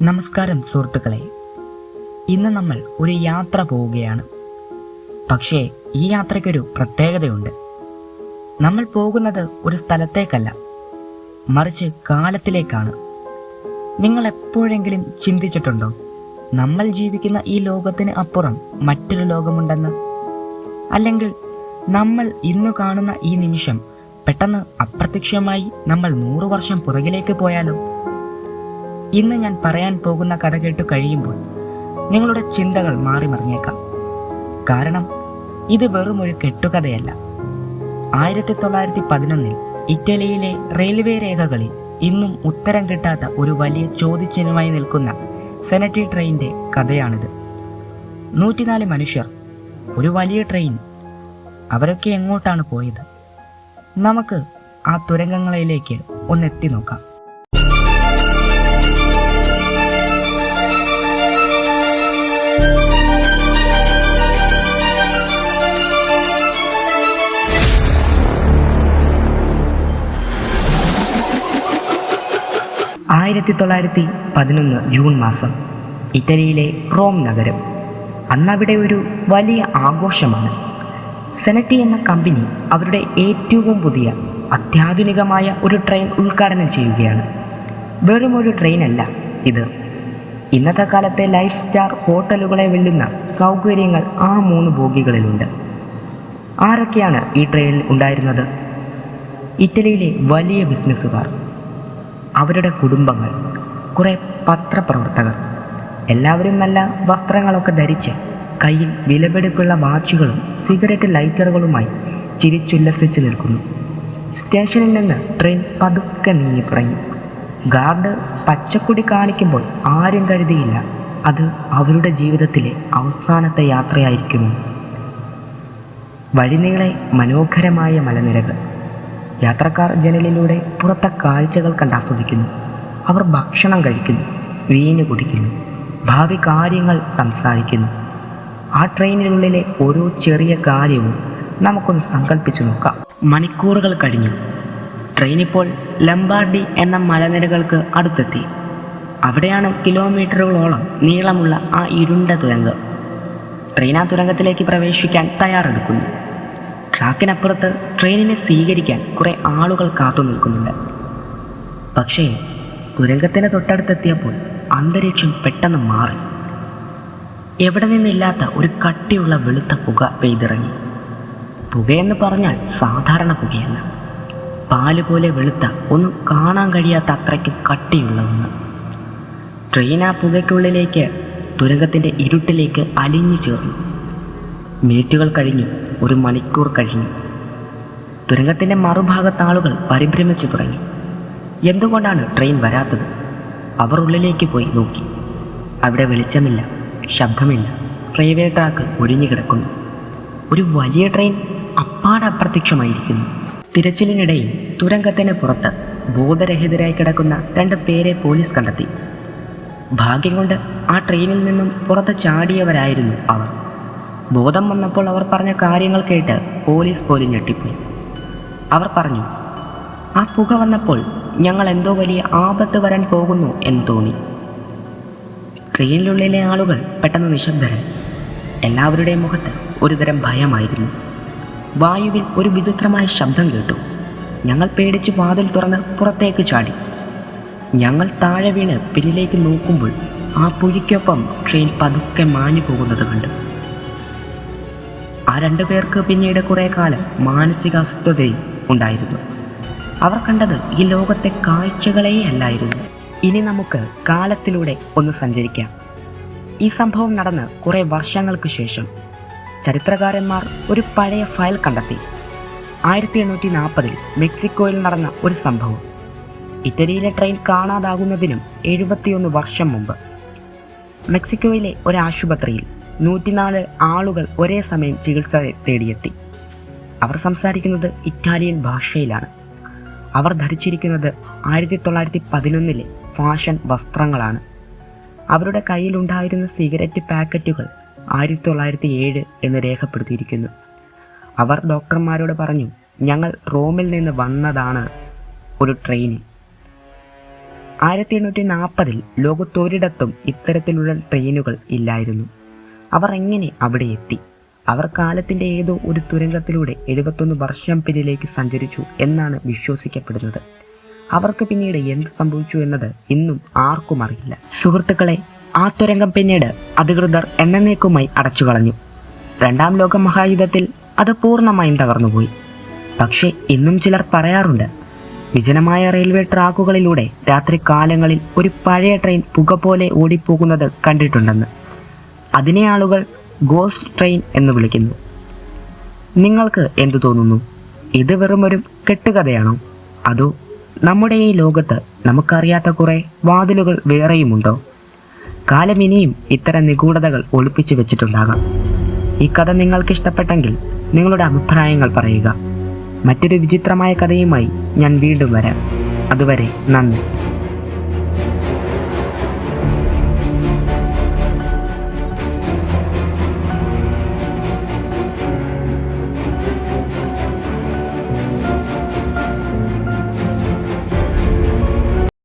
നമസ്കാരം സുഹൃത്തുക്കളെ, ഇന്ന് നമ്മൾ ഒരു യാത്ര പോവുകയാണ്. പക്ഷേ ഈ യാത്രയ്ക്കൊരു പ്രത്യേകതയുണ്ട്. നമ്മൾ പോകുന്നത് ഒരു സ്ഥലത്തേക്കല്ല, മറിച്ച് കാലത്തിലേക്കാണ്. നിങ്ങൾ എപ്പോഴെങ്കിലും ചിന്തിച്ചിട്ടുണ്ടോ നമ്മൾ ജീവിക്കുന്ന ഈ ലോകത്തിന് അപ്പുറം മറ്റൊരു ലോകമുണ്ടെന്ന്? അല്ലെങ്കിൽ നമ്മൾ ഇന്നു കാണുന്ന ഈ നിമിഷം പെട്ടെന്ന് അപ്രത്യക്ഷമായി നമ്മൾ 100 വർഷം പുറകിലേക്ക് പോയാലോ? ഇന്ന് ഞാൻ പറയാൻ പോകുന്ന കഥ കേട്ടു കഴിയുമ്പോൾ നിങ്ങളുടെ ചിന്തകൾ മാറിമറിഞ്ഞേക്കാം. കാരണം ഇത് വെറും ഒരു കെട്ടുകഥയല്ല. 1911 ഇറ്റലിയിലെ റെയിൽവേ രേഖകളിൽ ഇന്നും ഉത്തരം കിട്ടാത്ത ഒരു വലിയ ചോദ്യചിഹ്നമായി നിൽക്കുന്ന സെനറ്റി ട്രെയിനിന്റെ കഥയാണിത്. 104 മനുഷ്യർ, ഒരു വലിയ ട്രെയിൻ. അവരൊക്കെ എങ്ങോട്ടാണ് പോയത്? നമുക്ക് ആ തുരങ്കങ്ങളിലേക്ക് ഒന്നെത്തി നോക്കാം. 1911 ജൂൺ മാസം, ഇറ്റലിയിലെ റോം നഗരം. അന്നവിടെ ഒരു വലിയ ആഘോഷമാണ്. സെനറ്റി എന്ന കമ്പനി അവരുടെ ഏറ്റവും പുതിയ അത്യാധുനികമായ ഒരു ട്രെയിൻ ഉദ്ഘാടനം ചെയ്യുകയാണ്. വെറും ഒരു ട്രെയിനല്ല ഇത്. ഇന്നത്തെ കാലത്തെ ലൈഫ് സ്റ്റാർ ഹോട്ടലുകളെ വെല്ലുന്ന സൗകര്യങ്ങൾ ആ 3 ബോഗികളിലുണ്ട്. ആരൊക്കെയാണ് ഈ ട്രെയിനിൽ ഉണ്ടായിരുന്നത്? ഇറ്റലിയിലെ വലിയ ബിസിനസ്സുകാർ, അവരുടെ കുടുംബങ്ങൾ, കുറേ പത്രപ്രവർത്തകർ. എല്ലാവരും നല്ല വസ്ത്രങ്ങളൊക്കെ ധരിച്ച് കയ്യിൽ വിലപിടിപ്പുള്ള വാച്ചുകളും സിഗരറ്റ് ലൈറ്ററുകളുമായി ചിരിച്ചുല്ലസിച്ച് നിൽക്കുന്നു. സ്റ്റേഷനിൽ നിന്ന് ട്രെയിൻ പതുക്കെ നീങ്ങി തുടങ്ങി. ഗാർഡ് പച്ചക്കൊടി കാണിക്കുമ്പോൾ ആരും കരുതിയില്ല അത് അവരുടെ ജീവിതത്തിലെ അവസാനത്തെ യാത്രയായിരിക്കുമോ. വഴിനീളെ മനോഹരമായ മലനിരകൾ. യാത്രക്കാർ ജനലിലൂടെ പുറത്തെ കാഴ്ചകൾ കണ്ടാസ്വദിക്കുന്നു. അവർ ഭക്ഷണം കഴിക്കുന്നു, വീഞ്ഞ് കുടിക്കുന്നു, ഭാവി കാര്യങ്ങൾ സംസാരിക്കുന്നു. ആ ട്രെയിനിനുള്ളിലെ ഓരോ ചെറിയ കാര്യവും നമുക്കൊന്ന് സങ്കല്പിച്ചു നോക്കാം. മണിക്കൂറുകൾ കഴിഞ്ഞു. ട്രെയിൻ ഇപ്പോൾ ലംബാർഡി എന്ന മലനിരകൾക്ക് അടുത്തെത്തി. അവിടെയാണ് കിലോമീറ്ററുകളോളം നീളമുള്ള ആ ഇരുണ്ട തുരങ്കം. ട്രെയിൻ ആ തുരങ്കത്തിലേക്ക് പ്രവേശിക്കാൻ തയ്യാറെടുക്കുന്നു. ട്രാക്കിനപ്പുറത്ത് ട്രെയിനിനെ സ്വീകരിക്കാൻ കുറേ ആളുകൾ കാത്തു നിൽക്കുന്നുണ്ട്. പക്ഷേ തുരങ്കത്തിന് തൊട്ടടുത്തെത്തിയപ്പോൾ അന്തരീക്ഷം പെട്ടെന്ന് മാറി. എവിടെ നിന്നില്ലാത്ത ഒരു കട്ടിയുള്ള വെളുത്ത പുക പെയ്തിറങ്ങി. പുകയെന്ന് പറഞ്ഞാൽ സാധാരണ പുകയല്ല, പാല് പോലെ വെളുത്ത, ഒന്നും കാണാൻ കഴിയാത്ത അത്രയ്ക്ക് കട്ടിയുള്ള ഒന്ന്. ട്രെയിൻ ആ പുകയ്ക്കുള്ളിലേക്ക്, തുരങ്കത്തിൻ്റെ ഇരുട്ടിലേക്ക് അലിഞ്ഞു ചേർന്നു. മിനിറ്റുകൾ കഴിഞ്ഞു, 1 മണിക്കൂർ കഴിഞ്ഞു. തുരങ്കത്തിൻ്റെ മറുഭാഗത്ത് ആളുകൾ പരിഭ്രമിച്ചു തുടങ്ങി. എന്തുകൊണ്ടാണ് ട്രെയിൻ വരാത്തത്? അവർ ഉള്ളിലേക്ക് പോയി നോക്കി. അവിടെ വെളിച്ചമില്ല, ശബ്ദമില്ല. റെയിൽവേ ട്രാക്ക് ഒഴിഞ്ഞു കിടക്കുന്നു. ഒരു വലിയ ട്രെയിൻ അപ്പാടെ അപ്രത്യക്ഷമായിരിക്കുന്നു. തിരച്ചിലിനിടയിൽ തുരങ്കത്തിന് പുറത്ത് ബോധരഹിതരായി കിടക്കുന്ന 2 പേരെ പോലീസ് കണ്ടെത്തി. ഭാഗ്യം കൊണ്ട് ആ ട്രെയിനിൽ നിന്നും പുറത്ത് ചാടിയവരായിരുന്നു അവർ. ബോധം വന്നപ്പോൾ അവർ പറഞ്ഞ കാര്യങ്ങൾ കേട്ട് പോലീസ് പോലും ഞെട്ടിപ്പോയി. അവർ പറഞ്ഞു, ആ പുക വന്നപ്പോൾ ഞങ്ങൾ എന്തോ വലിയ ആപത്ത് വരാൻ പോകുന്നു എന്ന് തോന്നി. ട്രെയിനിനുള്ളിലെ ആളുകൾ പെട്ടെന്ന് നിശബ്ദരായി. എല്ലാവരുടെയും മുഖത്ത് ഒരുതരം ഭയമായിരുന്നു. വായുവിൽ ഒരു വിചിത്രമായ ശബ്ദം കേട്ടു. ഞങ്ങൾ പേടിച്ച് വാതിൽ തുറന്ന് പുറത്തേക്ക് ചാടി. ഞങ്ങൾ താഴെ വീണ് പിന്നിലേക്ക് നോക്കുമ്പോൾ ആ പുഴയ്ക്കൊപ്പം ട്രെയിൻ പതുക്കെ മാഞ്ഞു പോകുന്നത് കണ്ടു. ആ 2 പേർക്ക് പിന്നീട് കുറേ കാലം മാനസിക അസ്വസ്ഥതയും ഉണ്ടായിരുന്നു. അവർ കണ്ടത് ഈ ലോകത്തെ കാഴ്ചകളേ അല്ലായിരുന്നു. ഇനി നമുക്ക് കാലത്തിലൂടെ ഒന്ന് സഞ്ചരിക്കാം. ഈ സംഭവം നടന്ന് കുറേ വർഷങ്ങൾക്ക് ശേഷം ചരിത്രകാരന്മാർ ഒരു പഴയ ഫയൽ കണ്ടെത്തി. 1840 മെക്സിക്കോയിൽ നടന്ന ഒരു സംഭവം. ഇറ്റലിയിലെ ട്രെയിൻ കാണാതാകുന്നതിനും 71 വർഷം മുമ്പ് മെക്സിക്കോയിലെ ഒരു ആശുപത്രിയിൽ 104 ആളുകൾ ഒരേ സമയം ചികിത്സ തേടിയെത്തി. അവർ സംസാരിക്കുന്നത് ഇറ്റാലിയൻ ഭാഷയിലാണ്. അവർ ധരിച്ചിരിക്കുന്നത് 1911 ഫാഷൻ വസ്ത്രങ്ങളാണ്. അവരുടെ കയ്യിലുണ്ടായിരുന്ന സിഗരറ്റ് പാക്കറ്റുകൾ 1907 എന്ന് രേഖപ്പെടുത്തിയിരിക്കുന്നു. അവർ ഡോക്ടർമാരോട് പറഞ്ഞു, ഞങ്ങൾ റോമിൽ നിന്ന് വന്നതാണ് ഒരു ട്രെയിനിൽ. 1840 ലോകത്തൊരിടത്തും ഇത്തരത്തിലുള്ള ട്രെയിനുകൾ ഇല്ലായിരുന്നു. അവർ എങ്ങനെ അവിടെ എത്തി? അവർ കാലത്തിൻ്റെ ഏതോ ഒരു തുരങ്കത്തിലൂടെ 71 വർഷം പിന്നിലേക്ക് സഞ്ചരിച്ചു എന്നാണ് വിശ്വസിക്കപ്പെടുന്നത്. അവർക്ക് പിന്നീട് എന്ത് സംഭവിച്ചു എന്നത് ഇന്നും ആർക്കും അറിയില്ല. സുഹൃത്തുക്കളെ, ആ തുരങ്കം പിന്നീട് അധികൃതർ എന്നേക്കുമായി അടച്ചു കളഞ്ഞു. 2ാം ലോക മഹായുദ്ധത്തിൽ അത് പൂർണ്ണമായും തകർന്നുപോയി. പക്ഷേ ഇന്നും ചിലർ പറയാറുണ്ട്, വിജനമായ റെയിൽവേ ട്രാക്കുകളിലൂടെ രാത്രി കാലങ്ങളിൽ ഒരു പഴയ ട്രെയിൻ പുക പോലെ ഓടിപ്പോകുന്നത് കണ്ടിട്ടുണ്ടെന്ന്. അതിനെ ആളുകൾ ഗോസ്റ്റ് ട്രെയിൻ എന്ന് വിളിക്കുന്നു. നിങ്ങൾക്ക് എന്തു തോന്നുന്നു? ഇത് വെറുമൊരു കെട്ടുകഥയാണോ? അതോ നമ്മുടെ ഈ ലോകത്ത് നമുക്കറിയാത്ത കുറേ വാതിലുകൾ വേറെയുമുണ്ടോ? കാലം ഇനിയും ഇത്തരം നിഗൂഢതകൾ ഒളിപ്പിച്ചു വെച്ചിട്ടുണ്ടാകാം. ഈ കഥ നിങ്ങൾക്ക് ഇഷ്ടപ്പെട്ടെങ്കിൽ നിങ്ങളുടെ അഭിപ്രായങ്ങൾ പറയുക. മറ്റൊരു വിചിത്രമായ കഥയുമായി ഞാൻ വീണ്ടും വരാം. അതുവരെ നന്ദി.